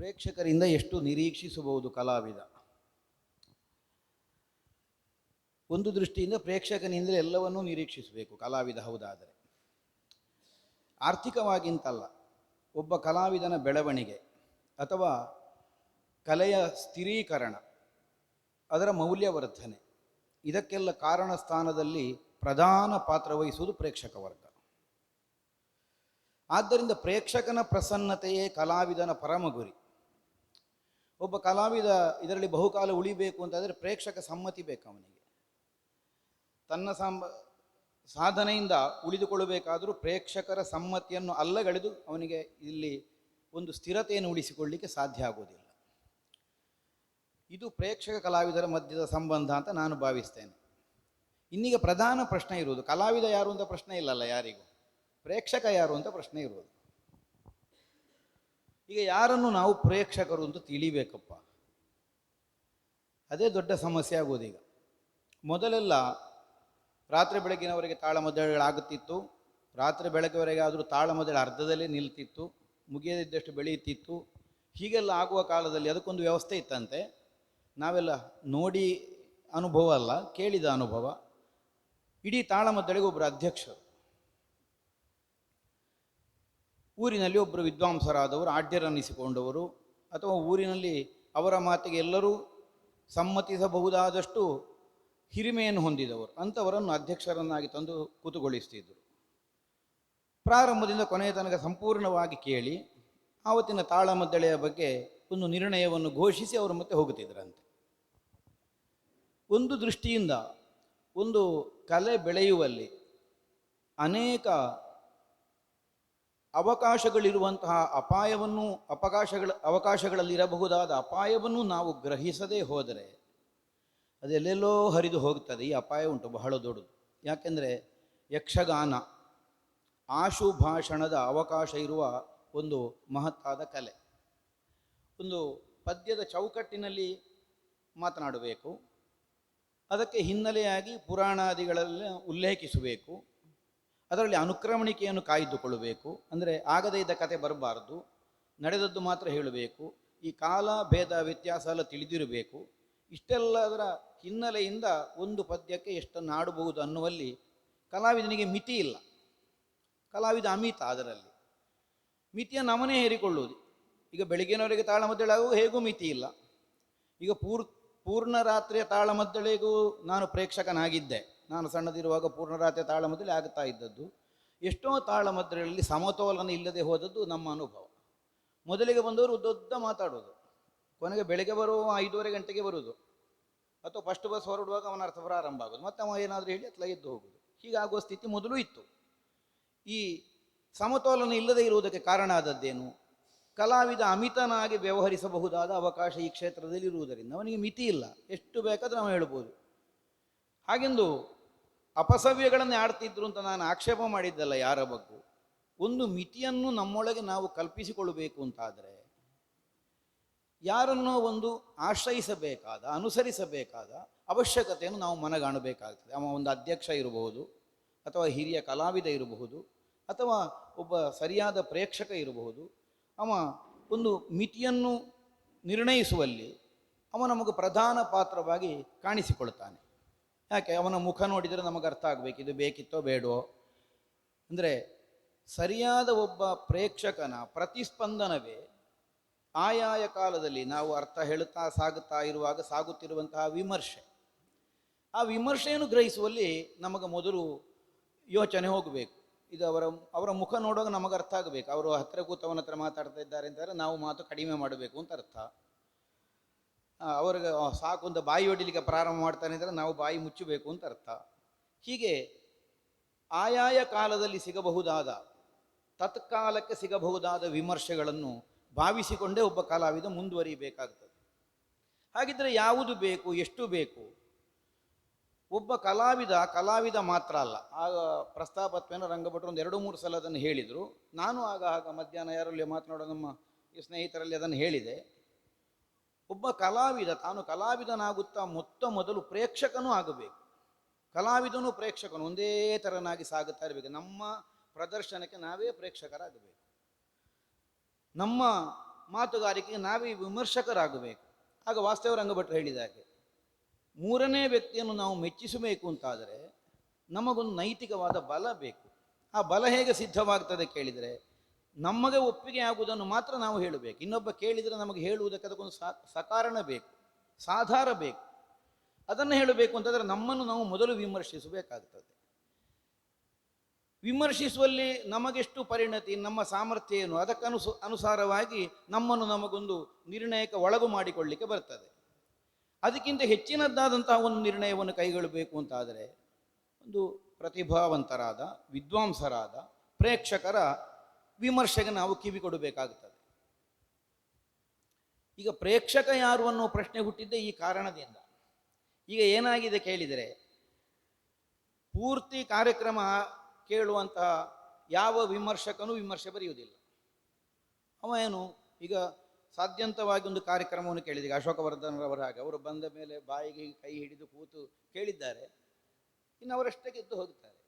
ಪ್ರೇಕ್ಷಕರಿಂದ ಎಷ್ಟು ನಿರೀಕ್ಷಿಸಬಹುದು ಕಲಾವಿದ? ಒಂದು ದೃಷ್ಟಿಯಿಂದ ಪ್ರೇಕ್ಷಕನಿಂದಲೇ ಎಲ್ಲವನ್ನೂ ನಿರೀಕ್ಷಿಸಬೇಕು ಕಲಾವಿದ ಹೌದಾದರೆ. ಆರ್ಥಿಕವಾಗಿಂತಲ್ಲ, ಒಬ್ಬ ಕಲಾವಿದನ ಬೆಳವಣಿಗೆ ಅಥವಾ ಕಲೆಯ ಸ್ಥಿರೀಕರಣ, ಅದರ ಮೌಲ್ಯವರ್ಧನೆ, ಇದಕ್ಕೆಲ್ಲ ಕಾರಣ ಸ್ಥಾನದಲ್ಲಿ ಪ್ರಧಾನ ಪಾತ್ರ ವಹಿಸುವುದು ಪ್ರೇಕ್ಷಕ ವರ್ಗ. ಆದ್ದರಿಂದ ಪ್ರೇಕ್ಷಕನ ಪ್ರಸನ್ನತೆಯೇ ಕಲಾವಿದನ ಪರಮ ಗುರಿ. ಒಬ್ಬ ಕಲಾವಿದ ಇದರಲ್ಲಿ ಬಹುಕಾಲ ಉಳಿಬೇಕು ಅಂತಾದರೆ ಪ್ರೇಕ್ಷಕ ಸಮ್ಮತಿ ಬೇಕು ಅವನಿಗೆ. ತನ್ನ ಸಾಧನೆಯಿಂದ ಉಳಿದುಕೊಳ್ಳಬೇಕಾದರೂ ಪ್ರೇಕ್ಷಕರ ಸಮ್ಮತಿಯನ್ನು ಅಲ್ಲಗಳೆದು ಅವನಿಗೆ ಇಲ್ಲಿ ಒಂದು ಸ್ಥಿರತೆಯನ್ನು ಉಳಿಸಿಕೊಳ್ಳಲಿಕ್ಕೆ ಸಾಧ್ಯ ಆಗುವುದಿಲ್ಲ. ಇದು ಪ್ರೇಕ್ಷಕ ಕಲಾವಿದರ ಮಧ್ಯದ ಸಂಬಂಧ ಅಂತ ನಾನು ಭಾವಿಸ್ತೇನೆ. ಇನ್ನೀಗ ಪ್ರಧಾನ ಪ್ರಶ್ನೆ ಇರುವುದು ಕಲಾವಿದ ಯಾರು ಅಂತ ಪ್ರಶ್ನೆ ಇಲ್ಲಲ್ಲ ಯಾರಿಗೂ, ಪ್ರೇಕ್ಷಕ ಯಾರು ಅಂತ ಪ್ರಶ್ನೆ ಇರುವುದು. ಈಗ ಯಾರನ್ನು ನಾವು ಪ್ರೇಕ್ಷಕರು ಅಂತ ತಿಳಿಬೇಕಪ್ಪ, ಅದೇ ದೊಡ್ಡ ಸಮಸ್ಯೆ ಆಗುವುದೀಗ. ಮೊದಲೆಲ್ಲ ರಾತ್ರಿ ಬೆಳಗಿನವರೆಗೆ ತಾಳಮದ್ದಳೆಗಳಾಗುತ್ತಿತ್ತು, ರಾತ್ರಿ ಬೆಳಗ್ಗೆವರೆಗೆ ಆದರೂ ತಾಳಮದ್ದಳೆ ಅರ್ಧದಲ್ಲೇ ನಿಲ್ತಿತ್ತು, ಮುಗಿಯದಿದ್ದಷ್ಟು ಬೆಳೆಯುತ್ತಿತ್ತು. ಹೀಗೆಲ್ಲ ಆಗುವ ಕಾಲದಲ್ಲಿ ಅದಕ್ಕೊಂದು ವ್ಯವಸ್ಥೆ ಇತ್ತಂತೆ. ನಾವೆಲ್ಲ ನೋಡಿ ಅನುಭವ ಅಲ್ಲ, ಕೇಳಿದ ಅನುಭವ. ಇಡೀ ತಾಳಮದ್ದಳೆಗೆ ಒಬ್ಬರು ಅಧ್ಯಕ್ಷರು, ಊರಿನಲ್ಲಿ ಒಬ್ಬರು ವಿದ್ವಾಂಸರಾದವರು, ಆಡ್ಯರನ್ನಿಸಿಕೊಂಡವರು, ಅಥವಾ ಊರಿನಲ್ಲಿ ಅವರ ಮಾತಿಗೆ ಎಲ್ಲರೂ ಸಮ್ಮತಿಸಬಹುದಾದಷ್ಟು ಹಿರಿಮೆಯನ್ನು ಹೊಂದಿದವರು, ಅಂಥವರನ್ನು ಅಧ್ಯಕ್ಷರನ್ನಾಗಿ ತಂದು ಕೂತುಗೊಳಿಸ್ತಿದ್ದರು. ಪ್ರಾರಂಭದಿಂದ ಕೊನೆಯ ತನಕ ಸಂಪೂರ್ಣವಾಗಿ ಕೇಳಿ ಆವತ್ತಿನ ತಾಳಮದ್ದಳೆಯ ಬಗ್ಗೆ ಒಂದು ನಿರ್ಣಯವನ್ನು ಘೋಷಿಸಿ ಅವರು ಮತ್ತೆ ಹೋಗುತ್ತಿದ್ದರಂತೆ. ಒಂದು ದೃಷ್ಟಿಯಿಂದ ಒಂದು ಕಲೆ ಬೆಳೆಯುವಲ್ಲಿ ಅನೇಕ ಅವಕಾಶಗಳಿರುವಂತಹ ಅವಕಾಶಗಳಲ್ಲಿರಬಹುದಾದ ಅಪಾಯವನ್ನು ನಾವು ಗ್ರಹಿಸದೇ ಹೋದರೆ ಅದೆಲ್ಲೆಲ್ಲೋ ಹರಿದು ಹೋಗ್ತದೆ. ಈ ಅಪಾಯ ಉಂಟು, ಬಹಳ ದೊಡ್ಡದು. ಯಾಕೆಂದರೆ ಯಕ್ಷಗಾನ ಆಶುಭಾಷಣದ ಅವಕಾಶ ಇರುವ ಒಂದು ಮಹತ್ತಾದ ಕಲೆ. ಒಂದು ಪದ್ಯದ ಚೌಕಟ್ಟಿನಲ್ಲಿ ಮಾತನಾಡಬೇಕು, ಅದಕ್ಕೆ ಹಿನ್ನೆಲೆಯಾಗಿ ಪುರಾಣಾದಿಗಳಲ್ಲಿ ಉಲ್ಲೇಖಿಸಬೇಕು, ಅದರಲ್ಲಿ ಅನುಕ್ರಮಣಿಕೆಯನ್ನು ಕಾಯ್ದುಕೊಳ್ಳಬೇಕು. ಅಂದರೆ ಆಗದೇ ಇದ್ದ ಕತೆ ಬರಬಾರ್ದು, ನಡೆದದ್ದು ಮಾತ್ರ ಹೇಳಬೇಕು, ಈ ಕಾಲ ಭೇದ ವ್ಯತ್ಯಾಸ ಎಲ್ಲ ತಿಳಿದಿರಬೇಕು. ಇಷ್ಟೆಲ್ಲದರ ಹಿನ್ನೆಲೆಯಿಂದ ಒಂದು ಪದ್ಯಕ್ಕೆ ಎಷ್ಟನ್ನು ಆಡಬಹುದು ಅನ್ನುವಲ್ಲಿ ಕಲಾವಿದನಿಗೆ ಮಿತಿ ಇಲ್ಲ. ಕಲಾವಿದ ಅಮಿತ, ಅದರಲ್ಲಿ ಮಿತಿಯನ್ನು ಅವನೇ ಹೇರಿಕೊಳ್ಳುವುದು. ಈಗ ಬೆಳಗ್ಗಿನವರೆಗೆ ತಾಳಮದ್ದಳೆಗೂ ಹೇಗೂ ಮಿತಿ ಇಲ್ಲ. ಈಗ ಪೂರ್ಣ ರಾತ್ರಿಯ ತಾಳಮದ್ದಳೆಗೂ ನಾನು ಪ್ರೇಕ್ಷಕನಾಗಿದ್ದೆ. ನಾನು ಸಣ್ಣದಿರುವಾಗ ಪೂರ್ಣರಾತ್ರಿಯ ತಾಳಮದ್ದಳೆ ಆಗುತ್ತಾ ಇದ್ದದ್ದು. ಎಷ್ಟೋ ತಾಳಮದ್ದಳೆಯಲ್ಲಿ ಸಮತೋಲನ ಇಲ್ಲದೆ ಹೋದದ್ದು ನಮ್ಮ ಅನುಭವ. ಮೊದಲಿಗೆ ಬಂದವರು ದೊಡ್ಡ ಮಾತಾಡೋದು, ಕೊನೆಗೆ ಬೆಳಗ್ಗೆ ಬರುವ 5:30 ಗಂಟೆಗೆ ಬರುವುದು, ಅಥವಾ ಫಸ್ಟ್ ಬಸ್ ಹೊರಡುವಾಗ ಅವನ ಅರ್ಥ ಪ್ರಾರಂಭ ಆಗೋದು, ಮತ್ತೆ ಅವ ಏನಾದರೂ ಹೇಳಿ ಅತ್ಲ ಎದ್ದು ಹೋಗುದು. ಹೀಗಾಗುವ ಸ್ಥಿತಿ ಮೊದಲು ಇತ್ತು. ಈ ಸಮತೋಲನ ಇಲ್ಲದೆ ಇರುವುದಕ್ಕೆ ಕಾರಣ ಆದದ್ದೇನು? ಕಲಾವಿದ ಅಮಿತನಾಗಿ ವ್ಯವಹರಿಸಬಹುದಾದ ಅವಕಾಶ ಈ ಕ್ಷೇತ್ರದಲ್ಲಿ ಇರುವುದರಿಂದ ಅವನಿಗೆ ಮಿತಿ ಇಲ್ಲ, ಎಷ್ಟು ಬೇಕಾದ್ರೆ ನಾವು ಹೇಳ್ಬೋದು. ಹಾಗೆಂದು ಅಪಸವ್ಯಗಳನ್ನೇ ಆಡ್ತಿದ್ರು ಅಂತ ನಾನು ಆಕ್ಷೇಪ ಮಾಡಿದ್ದಲ್ಲ ಯಾರ ಬಗ್ಗೂ. ಒಂದು ಮಿತಿಯನ್ನು ನಮ್ಮೊಳಗೆ ನಾವು ಕಲ್ಪಿಸಿಕೊಳ್ಳಬೇಕು ಅಂತಾದರೆ ಯಾರನ್ನೋ ಒಂದು ಆಶ್ರಯಿಸಬೇಕಾದ, ಅನುಸರಿಸಬೇಕಾದ ಅವಶ್ಯಕತೆಯನ್ನು ನಾವು ಮನಗಾಣಬೇಕಾಗ್ತದೆ. ಅವ ಒಂದು ಅಧ್ಯಕ್ಷ ಇರಬಹುದು, ಅಥವಾ ಹಿರಿಯ ಕಲಾವಿದ ಇರಬಹುದು, ಅಥವಾ ಒಬ್ಬ ಸರಿಯಾದ ಪ್ರೇಕ್ಷಕ ಇರಬಹುದು. ಅವ ಒಂದು ಮಿತಿಯನ್ನು ನಿರ್ಣಯಿಸುವಲ್ಲಿ ಅವ ನಮಗೆ ಪ್ರಧಾನ ಪಾತ್ರವಾಗಿ ಕಾಣಿಸಿಕೊಳ್ತಾನೆ. ಯಾಕೆ? ಅವನ ಮುಖ ನೋಡಿದರೆ ನಮಗೆ ಅರ್ಥ ಆಗಬೇಕು, ಇದು ಬೇಕಿತ್ತೋ ಬೇಡವೋ. ಅಂದರೆ ಸರಿಯಾದ ಒಬ್ಬ ಪ್ರೇಕ್ಷಕನ ಪ್ರತಿಸ್ಪಂದನವೇ ಆಯಾಯ ಕಾಲದಲ್ಲಿ ನಾವು ಅರ್ಥ ಹೇಳುತ್ತಾ ಸಾಗುತ್ತಿರುವಂತಹ ವಿಮರ್ಶೆ. ಆ ವಿಮರ್ಶೆಯನ್ನು ಗ್ರಹಿಸುವಲ್ಲಿ ನಮಗೆ ಮೊದಲು ಯೋಚನೆ ಹೋಗಬೇಕು. ಇದು ಅವರ ಮುಖ ನೋಡುವಾಗ ನಮಗೆ ಅರ್ಥ ಆಗಬೇಕು. ಅವರು ಹತ್ತಿರ ಕೂತವನ ಹತ್ರ ಮಾತಾಡ್ತಾ ಇದ್ದಾರೆ ಅಂತಾರೆ, ನಾವು ಮಾತು ಕಡಿಮೆ ಮಾಡಬೇಕು ಅಂತ ಅರ್ಥ. ಅವ್ರಿಗೆ ಸಾಕು ಅಂತ ಬಾಯಿ ಹೊಡಿಲಿಕ್ಕೆ ಪ್ರಾರಂಭ ಮಾಡ್ತಾನೆ ಅಂದರೆ ನಾವು ಬಾಯಿ ಮುಚ್ಚಬೇಕು ಅಂತ ಅರ್ಥ. ಹೀಗೆ ಆಯಾಯ ಕಾಲದಲ್ಲಿ ಸಿಗಬಹುದಾದ, ತತ್ಕಾಲಕ್ಕೆ ಸಿಗಬಹುದಾದ ವಿಮರ್ಶೆಗಳನ್ನು ಭಾವಿಸಿಕೊಂಡೇ ಒಬ್ಬ ಕಲಾವಿದ ಮುಂದುವರಿಬೇಕಾಗ್ತದೆ. ಹಾಗಿದ್ರೆ ಯಾವುದು ಬೇಕು, ಎಷ್ಟು ಬೇಕು? ಒಬ್ಬ ಕಲಾವಿದ ಮಾತ್ರ ಅಲ್ಲ. ಆಗ ಪ್ರಸ್ತಾಪತ್ವೇನ ರಂಗಭಟ್ರು ಒಂದು 2-3 ಸಲ ಅದನ್ನು ಹೇಳಿದರು. ನಾನು ಆಗ ಮಧ್ಯಾಹ್ನ ಯಾರಲ್ಲಿ ಮಾತನಾಡೋ ನಮ್ಮ ಈ ಸ್ನೇಹಿತರಲ್ಲಿ ಅದನ್ನು ಹೇಳಿದೆ. ಒಬ್ಬ ಕಲಾವಿದ ತಾನು ಕಲಾವಿದನಾಗುತ್ತಾ ಮೊದಲು ಪ್ರೇಕ್ಷಕನೂ ಆಗಬೇಕು. ಕಲಾವಿದನೂ ಪ್ರೇಕ್ಷಕನು ಒಂದೇ ಥರನಾಗಿ ಸಾಗುತ್ತಾ ಇರಬೇಕು. ನಮ್ಮ ಪ್ರದರ್ಶನಕ್ಕೆ ನಾವೇ ಪ್ರೇಕ್ಷಕರಾಗಬೇಕು. ನಮ್ಮ ಮಾತುಗಾರಿಕೆಗೆ ನಾವೇ ವಿಮರ್ಶಕರಾಗಬೇಕು. ಆಗ ವಾಸ್ತವ ರಂಗಭಟ್ರು ಹೇಳಿದಾಗೆ ಮೂರನೇ ವ್ಯಕ್ತಿಯನ್ನು ನಾವು ಮೆಚ್ಚಿಸಬೇಕು ಅಂತಾದರೆ ನಮಗೊಂದು ನೈತಿಕವಾದ ಬಲ ಬೇಕು. ಆ ಬಲ ಹೇಗೆ ಸಿದ್ಧವಾಗ್ತದೆ ಕೇಳಿದರೆ, ನಮಗೆ ಒಪ್ಪಿಗೆ ಆಗುವುದನ್ನು ಮಾತ್ರ ನಾವು ಹೇಳಬೇಕು. ಇನ್ನೊಬ್ಬ ಕೇಳಿದರೆ ನಮಗೆ ಹೇಳುವುದಕ್ಕೆ ಅದಕ್ಕೊಂದು ಸಕಾರಣ ಬೇಕು, ಸಾಧಾರ ಬೇಕು. ಅದನ್ನು ಹೇಳಬೇಕು ಅಂತಂದರೆ ನಮ್ಮನ್ನು ನಾವು ಮೊದಲು ವಿಮರ್ಶಿಸಬೇಕಾಗ್ತದೆ. ವಿಮರ್ಶಿಸುವಲ್ಲಿ ನಮಗೆಷ್ಟು ಪರಿಣತಿ, ನಮ್ಮ ಸಾಮರ್ಥ್ಯ ಏನು, ಅನುಸಾರವಾಗಿ ನಮ್ಮನ್ನು ನಮಗೊಂದು ನಿರ್ಣಯಕ್ಕೆ ಒಳಗು ಮಾಡಿಕೊಳ್ಳಿಕ್ಕೆ ಬರ್ತದೆ. ಅದಕ್ಕಿಂತ ಹೆಚ್ಚಿನದ್ದಾದಂತಹ ಒಂದು ನಿರ್ಣಯವನ್ನು ಕೈಗೊಳ್ಳಬೇಕು ಅಂತಾದರೆ ಒಂದು ಪ್ರತಿಭಾವಂತರಾದ ವಿದ್ವಾಂಸರಾದ ಪ್ರೇಕ್ಷಕರ ವಿಮರ್ಶೆಗೆ ನಾವು ಕಿವಿ ಕೊಡಬೇಕಾಗುತ್ತದೆ. ಈಗ ಪ್ರೇಕ್ಷಕ ಯಾರು ಅನ್ನೋ ಪ್ರಶ್ನೆ ಹುಟ್ಟಿದ್ದೆ ಈ ಕಾರಣದಿಂದ. ಈಗ ಏನಾಗಿದೆ ಕೇಳಿದರೆ, ಪೂರ್ತಿ ಕಾರ್ಯಕ್ರಮ ಕೇಳುವಂತಹ ಯಾವ ವಿಮರ್ಶಕನೂ ವಿಮರ್ಶೆ ಬರೆಯುವುದಿಲ್ಲ. ಅವ ಏನು, ಈಗ ಸಾಧ್ಯಂತವಾಗಿ ಒಂದು ಕಾರ್ಯಕ್ರಮವನ್ನು ಕೇಳಿದ, ಈಗ ಅಶೋಕವರ್ಧನರವರ ಹಾಗೆ ಅವರು ಬಂದ ಮೇಲೆ ಬಾಯಿಗೆ ಕೈ ಹಿಡಿದು ಕೂತು ಕೇಳಿದ್ದಾರೆ, ಇನ್ನು ಅವರಷ್ಟೇ ಗೆದ್ದು ಹೋಗ್ತಾರೆ.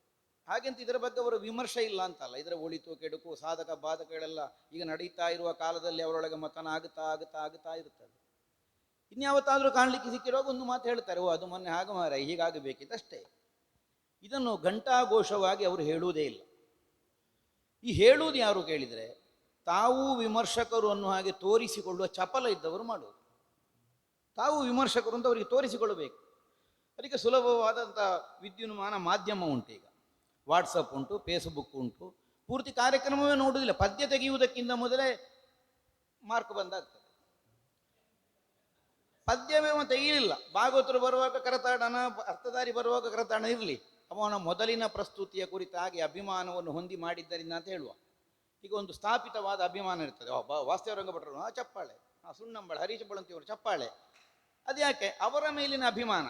ಹಾಗೆಂತ ಇದರ ಬಗ್ಗೆ ಅವರ ವಿಮರ್ಶೆ ಇಲ್ಲ ಅಂತಲ್ಲ. ಇದರ ಒಳಿತು ಕೆಡುಕು ಸಾಧಕ ಬಾಧಕಗಳೆಲ್ಲ ಈಗ ನಡೀತಾ ಇರುವ ಕಾಲದಲ್ಲಿ ಅವರೊಳಗೆ ಮತನ ಆಗುತ್ತಾ ಇರ್ತದೆ. ಇನ್ಯಾವತ್ತಾದರೂ ಕಾಣಲಿಕ್ಕೆ ಸಿಕ್ಕಿರುವಾಗ ಒಂದು ಮಾತು ಹೇಳ್ತಾರೆ, ಓ ಅದು ಮೊನ್ನೆ ಹಾಗೆ ಮಾರ ಹೀಗಾಗಬೇಕಿತ್ತಷ್ಟೇ. ಇದನ್ನು ಘಂಟಾಘೋಷವಾಗಿ ಅವರು ಹೇಳುವುದೇ ಇಲ್ಲ. ಈ ಹೇಳುವುದು ಯಾರು ಕೇಳಿದರೆ, ತಾವು ವಿಮರ್ಶಕರು ಅನ್ನೋ ಹಾಗೆ ತೋರಿಸಿಕೊಳ್ಳುವ ಚಪಲ ಇದ್ದವರು ಮಾಡುವುದು. ತಾವು ವಿಮರ್ಶಕರು ಅಂತ ಅವರಿಗೆ ತೋರಿಸಿಕೊಳ್ಳಬೇಕು. ಅದಕ್ಕೆ ಸುಲಭವಾದಂಥ ವಿದ್ಯುನ್ಮಾನ ಮಾಧ್ಯಮ ಉಂಟು. ಈಗ ವಾಟ್ಸಪ್ ಉಂಟು, ಫೇಸ್ಬುಕ್ ಉಂಟು. ಪೂರ್ತಿ ಕಾರ್ಯಕ್ರಮವೇ ನೋಡುವುದಿಲ್ಲ, ಪದ್ಯ ತೆಗೆಯುವುದಕ್ಕಿಂತ ಮೊದಲೇ ಮಾರ್ಕ್ ಬಂದಾಗ್ತದೆ. ಪದ್ಯವೇ ತೆಗೆಯಲಿಲ್ಲ, ಭಾಗವತರು ಬರುವಾಗ ಕರತಾಡನ, ಅರ್ಥಧಾರಿ ಬರುವಾಗ ಕರತಾಡನ ಇರಲಿ, ಅವನ ಮೊದಲಿನ ಪ್ರಸ್ತುತಿಯ ಕುರಿತಾಗಿ ಅಭಿಮಾನವನ್ನು ಹೊಂದಿ ಮಾಡಿದ್ದರಿಂದ ಅಂತ ಹೇಳುವ. ಈಗ ಒಂದು ಸ್ಥಾಪಿತವಾದ ಅಭಿಮಾನ ಇರ್ತದೆ. ವಾಸ್ತವ ರಂಗಭಟ್ರು ಚಪ್ಪಾಳೆ, ಸುಣ್ಣಂಬಳ ಹರೀಶ್ ಬಳಂತಿಯವರು ಚಪ್ಪಾಳೆ. ಅದ್ಯಾಕೆ? ಅವರ ಮೇಲಿನ ಅಭಿಮಾನ.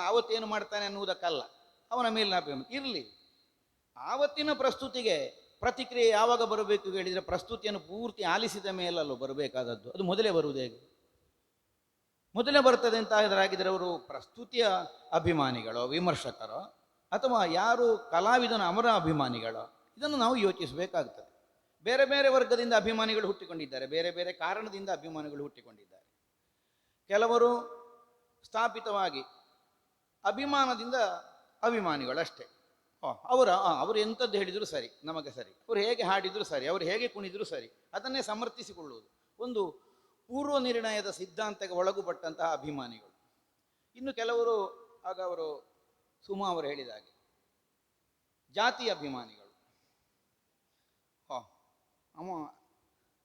ಆವತ್ತೇನು ಮಾಡ್ತಾನೆ ಅನ್ನುವುದಕ್ಕಲ್ಲ, ಅವನ ಮೇಲಿನ ಅಭಿಮಾನ ಇರಲಿ. ಆವತ್ತಿನ ಪ್ರಸ್ತುತಿಗೆ ಪ್ರತಿಕ್ರಿಯೆ ಯಾವಾಗ ಬರಬೇಕು ಹೇಳಿದರೆ, ಪ್ರಸ್ತುತಿಯನ್ನು ಪೂರ್ತಿ ಆಲಿಸಿದ ಮೇಲಲ್ಲೂ ಬರಬೇಕಾದದ್ದು. ಅದು ಮೊದಲೇ ಬರುವುದು ಹೇಗೆ? ಮೊದಲೇ ಬರ್ತದೆ ಅಂತ ಆಗಿದ್ರೆ ಅವರು ಪ್ರಸ್ತುತಿಯ ಅಭಿಮಾನಿಗಳೋ ವಿಮರ್ಶಕರೋ ಅಥವಾ ಯಾರು ಕಲಾವಿದನ ಅಮರ ಅಭಿಮಾನಿಗಳೋ, ಇದನ್ನು ನಾವು ಯೋಚಿಸಬೇಕಾಗ್ತದೆ. ಬೇರೆ ಬೇರೆ ವರ್ಗದಿಂದ ಅಭಿಮಾನಿಗಳು ಹುಟ್ಟಿಕೊಂಡಿದ್ದಾರೆ, ಬೇರೆ ಬೇರೆ ಕಾರಣದಿಂದ ಅಭಿಮಾನಿಗಳು ಹುಟ್ಟಿಕೊಂಡಿದ್ದಾರೆ. ಕೆಲವರು ಸ್ಥಾಪಿತವಾಗಿ ಅಭಿಮಾನದಿಂದ ಅಭಿಮಾನಿಗಳು ಅಷ್ಟೇ. ಅವರು ಎಂಥದ್ದು ಹೇಳಿದರೂ ಸರಿ, ನಮಗೆ ಸರಿ, ಅವರು ಹೇಗೆ ಹಾಡಿದರೂ ಸರಿ, ಅವರು ಹೇಗೆ ಕುಣಿದರೂ ಸರಿ, ಅದನ್ನೇ ಸಮರ್ಥಿಸಿಕೊಳ್ಳುವುದು ಒಂದು ಪೂರ್ವ ನಿರ್ಣಯದ ಸಿದ್ಧಾಂತಕ್ಕೆ ಒಳಗುಪಟ್ಟಂತಹ ಅಭಿಮಾನಿಗಳು. ಇನ್ನು ಕೆಲವರು, ಆಗ ಅವರು ಸುಮಾ ಅವರು ಹೇಳಿದ ಹಾಗೆ ಜಾತಿ ಅಭಿಮಾನಿಗಳು. ಅವ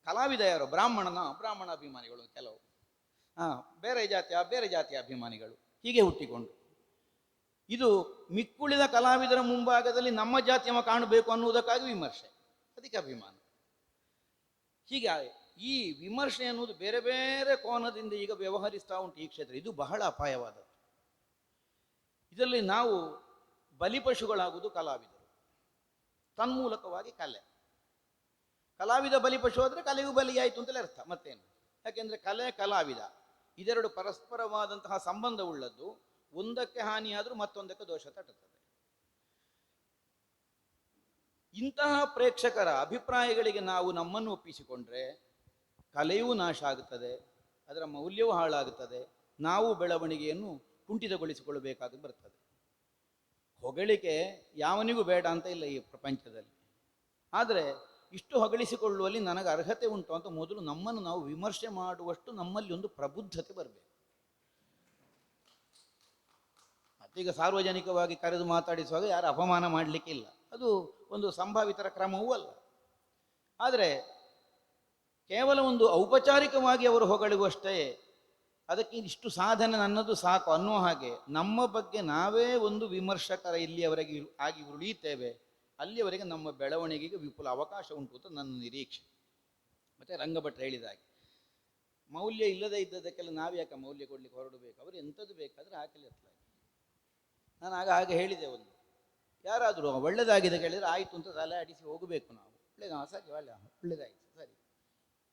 ಕಲಾವಿದ ಯಾರು, ಬ್ರಾಹ್ಮಣ ಅಭಿಮಾನಿಗಳು, ಕೆಲವು ಬೇರೆ ಜಾತಿಯ ಅಭಿಮಾನಿಗಳು, ಹೀಗೆ ಹುಟ್ಟಿಕೊಂಡು ಇದು ಮಿಕ್ಕುಳಿದ ಕಲಾವಿದರ ಮುಂಭಾಗದಲ್ಲಿ ನಮ್ಮ ಜಾತಿಯವ ಕಾಣಬೇಕು ಅನ್ನುವುದಕ್ಕಾಗಿ ವಿಮರ್ಶೆ, ಅದಕ್ಕೆ ಅಭಿಮಾನ. ಹೀಗೆ ಈ ವಿಮರ್ಶೆ ಅನ್ನುವುದು ಬೇರೆ ಬೇರೆ ಕೋನದಿಂದ ಈಗ ವ್ಯವಹರಿಸ್ತಾ ಉಂಟು ಈ ಕ್ಷೇತ್ರ. ಇದು ಬಹಳ ಅಪಾಯವಾದದ್ದು. ಇದರಲ್ಲಿ ನಾವು ಬಲಿಪಶುಗಳಾಗುವುದು ಕಲಾವಿದರು, ತನ್ಮೂಲಕವಾಗಿ ಕಲೆ. ಕಲಾವಿದ ಬಲಿಪಶು ಆದರೆ ಕಲೆಯೂ ಬಲಿಯಾಯಿತು ಅಂತಲೇ ಅರ್ಥ, ಮತ್ತೇನು? ಯಾಕೆಂದರೆ ಕಲೆ ಕಲಾವಿದ ಇದೆರಡು ಪರಸ್ಪರವಾದಂತಹ ಸಂಬಂಧವುಳ್ಳದ್ದು. ಒಂದಕ್ಕೆ ಹಾನಿಯಾದರೂ ಮತ್ತೊಂದಕ್ಕೆ ದೋಷ ತಟ್ಟುತ್ತದೆ. ಇಂತಹ ಪ್ರೇಕ್ಷಕರ ಅಭಿಪ್ರಾಯಗಳಿಗೆ ನಾವು ನಮ್ಮನ್ನು ಒಪ್ಪಿಸಿಕೊಂಡ್ರೆ ಕಲೆಯೂ ನಾಶ ಆಗುತ್ತದೆ, ಅದರ ಮೌಲ್ಯವೂ ಹಾಳಾಗುತ್ತದೆ, ನಾವು ಬೆಳವಣಿಗೆಯನ್ನು ಕುಂಠಿತಗೊಳಿಸಿಕೊಳ್ಳಬೇಕಾಗಿ ಬರ್ತದೆ. ಹೊಗಳಿಕೆ ಯಾವನಿಗೂ ಬೇಡ ಅಂತ ಇಲ್ಲ ಈ ಪ್ರಪಂಚದಲ್ಲಿ. ಆದರೆ ಇಷ್ಟು ಹೊಗಳಿಸಿಕೊಳ್ಳುವಲ್ಲಿ ನನಗೆ ಅರ್ಹತೆ ಉಂಟು ಅಂತ ಮೊದಲು ನಮ್ಮನ್ನು ನಾವು ವಿಮರ್ಶೆ ಮಾಡುವಷ್ಟು ನಮ್ಮಲ್ಲಿ ಒಂದು ಪ್ರಬುದ್ಧತೆ ಬರಬೇಕು. ಮತ್ತೀಗ ಸಾರ್ವಜನಿಕವಾಗಿ ಕರೆದು ಮಾತಾಡಿಸುವಾಗ ಯಾರು ಅಪಮಾನ ಮಾಡಲಿಕ್ಕಿಲ್ಲ, ಅದು ಒಂದು ಸಂಭಾವಿತರ ಕ್ರಮವೂ ಅಲ್ಲ. ಆದರೆ ಕೇವಲ ಒಂದು ಔಪಚಾರಿಕವಾಗಿ ಅವರು ಹೊಗಳುವಷ್ಟೇ, ಅದಕ್ಕೆ ಇಷ್ಟು ಸಾಧನೆ ನನ್ನದು ಸಾಕು ಅನ್ನೋ ಹಾಗೆ ನಮ್ಮ ಬಗ್ಗೆ ನಾವೇ ಒಂದು ವಿಮರ್ಶಕರ ಇಲ್ಲಿಯವರೆಗೆ ಆಗಿ ಉಳಿಯುತ್ತೇವೆ, ಅಲ್ಲಿಯವರೆಗೆ ನಮ್ಮ ಬೆಳವಣಿಗೆಗೆ ವಿಪುಲ ಅವಕಾಶ ಉಂಟು ಅಂತ ನನ್ನ ನಿರೀಕ್ಷೆ. ಮತ್ತು ರಂಗಭಟ್ರು ಹೇಳಿದ ಹಾಗೆ ಮೌಲ್ಯ ಇಲ್ಲದೇ ಇದ್ದದಕ್ಕೆಲ್ಲ ನಾವು ಯಾಕೆ ಮೌಲ್ಯ ಕೊಡಲಿಕ್ಕೆ ಹೊರಡಬೇಕು? ಅವರು ಎಂಥದ್ದು ಬೇಕಾದರೆ ಹಾಕಲಿ ಅತ್ಲಾಗಿ. ನಾನು ಹಾಗೆ ಹೇಳಿದೆ, ಒಂದು ಯಾರಾದರೂ ಒಳ್ಳೆಯದಾಗಿದೆ ಕೇಳಿದರೆ ಆಯಿತು ಅಂತ ತಲೆ ಆಡಿಸಿ ಹೋಗಬೇಕು ನಾವು. ಸರಿ ಒಳ್ಳೆಯದಾಯಿತು ಸರಿ,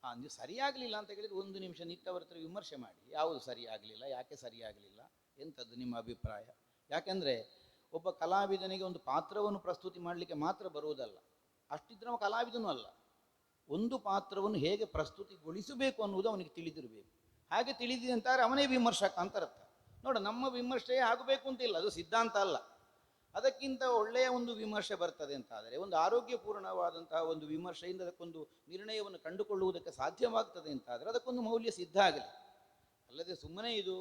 ನೀವು ಸರಿಯಾಗಲಿಲ್ಲ ಅಂತ ಹೇಳಿದರೆ ಒಂದು ನಿಮಿಷ ನಿಟ್ಟವರ ಹತ್ರ ವಿಮರ್ಶೆ ಮಾಡಿ, ಯಾವುದು ಸರಿಯಾಗಲಿಲ್ಲ, ಯಾಕೆ ಸರಿಯಾಗಲಿಲ್ಲ, ಎಂಥದ್ದು ನಿಮ್ಮ ಅಭಿಪ್ರಾಯ? ಯಾಕೆಂದರೆ ಒಬ್ಬ ಕಲಾವಿದನಿಗೆ ಒಂದು ಪಾತ್ರವನ್ನು ಪ್ರಸ್ತುತಿ ಮಾಡಲಿಕ್ಕೆ ಮಾತ್ರ ಬರುವುದಲ್ಲ, ಅಷ್ಟಿದ್ರೆ ಕಲಾವಿದನೂ ಅಲ್ಲ. ಒಂದು ಪಾತ್ರವನ್ನು ಹೇಗೆ ಪ್ರಸ್ತುತಿಗೊಳಿಸಬೇಕು ಅನ್ನುವುದು ಅವನಿಗೆ ತಿಳಿದಿರಬೇಕು. ಹಾಗೆ ತಿಳಿದಿದೆ ಅಂತಾರೆ ಅವನೇ ವಿಮರ್ಶಕ ಅಂತ ಅರ್ಥ. ನೋಡು, ನಮ್ಮ ವಿಮರ್ಶೆ ಆಗಬೇಕು ಅಂತಿಲ್ಲ, ಅದು ಸಿದ್ಧಾಂತ ಅಲ್ಲ. ಅದಕ್ಕಿಂತ ಒಳ್ಳೆಯ ಒಂದು ವಿಮರ್ಶೆ ಬರ್ತದೆ ಅಂತಾದರೆ, ಒಂದು ಆರೋಗ್ಯಪೂರ್ಣವಾದಂತಹ ಒಂದು ವಿಮರ್ಶೆಯಿಂದ ಅದಕ್ಕೊಂದು ನಿರ್ಣಯವನ್ನು ಕಂಡುಕೊಳ್ಳುವುದಕ್ಕೆ ಸಾಧ್ಯವಾಗ್ತದೆ ಅಂತಾದರೆ ಅದಕ್ಕೊಂದು ಮೌಲ್ಯ ಸಿದ್ಧ ಆಗಲಿ. ಅಲ್ಲದೆ ಸುಮ್ಮನೆ ಇದು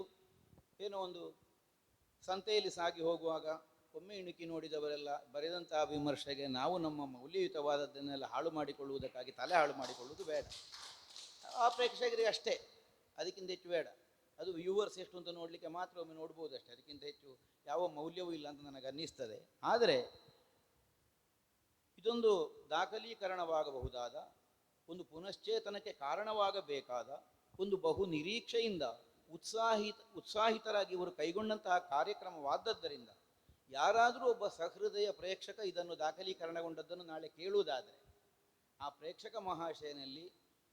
ಏನೋ ಒಂದು ಸಂತೆಯಲ್ಲಿ ಸಾಗಿ ಹೋಗುವಾಗ ಒಮ್ಮೆ ಇಣುಕಿ ನೋಡಿದವರೆಲ್ಲ ಬರೆದಂತಹ ವಿಮರ್ಶೆಗೆ ನಾವು ನಮ್ಮ ಮೌಲ್ಯಯುತವಾದದ್ದನ್ನೆಲ್ಲ ಹಾಳು ಮಾಡಿಕೊಳ್ಳುವುದಕ್ಕಾಗಿ ತಲೆ ಹಾಳು ಮಾಡಿಕೊಳ್ಳುವುದು ಬೇಡ. ಆ ಪ್ರೇಕ್ಷಕರಿಗೆ ಅಷ್ಟೇ, ಅದಕ್ಕಿಂತ ಹೆಚ್ಚು ಬೇಡ. ಅದು ವ್ಯೂವರ್ಸ್ ಎಷ್ಟು ಅಂತ ನೋಡಲಿಕ್ಕೆ ಮಾತ್ರ ಒಮ್ಮೆ ನೋಡ್ಬೋದು ಅಷ್ಟೇ, ಅದಕ್ಕಿಂತ ಹೆಚ್ಚು ಯಾವ ಮೌಲ್ಯವೂ ಇಲ್ಲ ಅಂತ ನನಗೆ ಅನ್ನಿಸ್ತದೆ. ಆದರೆ ಇದೊಂದು ದಾಖಲೀಕರಣವಾಗಬಹುದಾದ, ಒಂದು ಪುನಶ್ಚೇತನಕ್ಕೆ ಕಾರಣವಾಗಬೇಕಾದ, ಒಂದು ಬಹು ನಿರೀಕ್ಷೆಯಿಂದ ಉತ್ಸಾಹಿತರಾಗಿ ಇವರು ಕೈಗೊಂಡಂತಹ ಕಾರ್ಯಕ್ರಮವಾದದ್ದರಿಂದ ಯಾರಾದರೂ ಒಬ್ಬ ಸಹೃದಯ ಪ್ರೇಕ್ಷಕ ಇದನ್ನು ದಾಖಲೀಕರಣಗೊಂಡದ್ದನ್ನು ನಾಳೆ ಕೇಳುವುದಾದರೆ ಆ ಪ್ರೇಕ್ಷಕ ಮಹಾಶಯನಲ್ಲಿ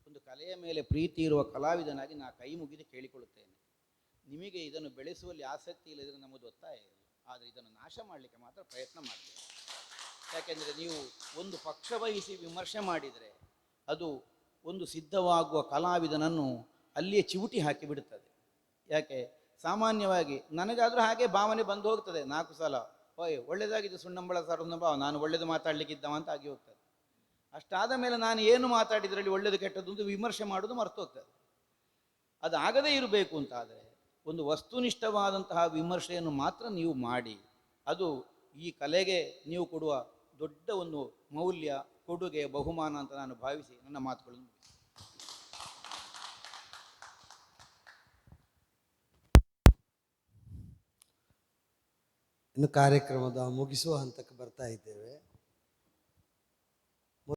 ಒಂದು ಕಲೆಯ ಮೇಲೆ ಪ್ರೀತಿ ಇರುವ ಕಲಾವಿದನಾಗಿ ನಾ ಕೈ ಮುಗಿದು ಕೇಳಿಕೊಳ್ಳುತ್ತೇನೆ. ನಿಮಗೆ ಇದನ್ನು ಬೆಳೆಸುವಲ್ಲಿ ಆಸಕ್ತಿ ಇಲ್ಲದಿದ್ದರೆ ನಮ್ಮದು ಒತ್ತಾಯ ಇಲ್ಲ, ಆದರೆ ಇದನ್ನು ನಾಶ ಮಾಡಲಿಕ್ಕೆ ಮಾತ್ರ ಪ್ರಯತ್ನ ಮಾಡ್ತೇವೆ. ಯಾಕೆಂದರೆ ನೀವು ಒಂದು ಪಕ್ಷ ವಹಿಸಿ ವಿಮರ್ಶೆ ಮಾಡಿದರೆ ಅದು ಒಂದು ಸಿದ್ಧವಾಗುವ ಕಲಾವಿದನನ್ನು ಅಲ್ಲಿಯೇ ಚಿವುಟಿ ಹಾಕಿಬಿಡುತ್ತದೆ. ಯಾಕೆ, ಸಾಮಾನ್ಯವಾಗಿ ನನಗಾದರೂ ಹಾಗೆ ಭಾವನೆ ಬಂದು ಹೋಗ್ತದೆ 4 ಸಲ, ಒಳ್ಳೆಯದಾಗಿದೆ ಸುಣ್ಣಂಬಳ ಸರುಂಬ, ನಾನು ಒಳ್ಳೆಯದು ಮಾತಾಡಲಿಕ್ಕಿದ್ದವ ಅಂತ ಆಗಿ ಹೋಗ್ತದೆ. ಅಷ್ಟಾದ ಮೇಲೆ ನಾನು ಏನು ಮಾತಾಡಿದ್ರಲ್ಲಿ ಒಳ್ಳೆಯದು ಕೆಟ್ಟದ್ದು ಅಂತ ವಿಮರ್ಶೆ ಮಾಡೋದು ಮರ್ತು ಹೋಗ್ತದೆ. ಅದಾಗದೇ ಇರಬೇಕು ಅಂತಾದರೆ ಒಂದು ವಸ್ತುನಿಷ್ಠವಾದಂತಹ ವಿಮರ್ಶೆಯನ್ನು ಮಾತ್ರ ನೀವು ಮಾಡಿ, ಅದು ಈ ಕಲೆಗೆ ನೀವು ಕೊಡುವ ದೊಡ್ಡ ಒಂದು ಮೌಲ್ಯ, ಕೊಡುಗೆ, ಬಹುಮಾನ ಅಂತ ನಾನು ಭಾವಿಸಿ ನನ್ನ ಮಾತುಗಳನ್ನು ಮುಗಿಸ್ತೇನೆ. ಇನ್ನು ಕಾರ್ಯಕ್ರಮದ ಮುಗಿಸುವ ಹಂತಕ್ಕೆ ಬರ್ತಾ ಇದ್ದೇವೆ.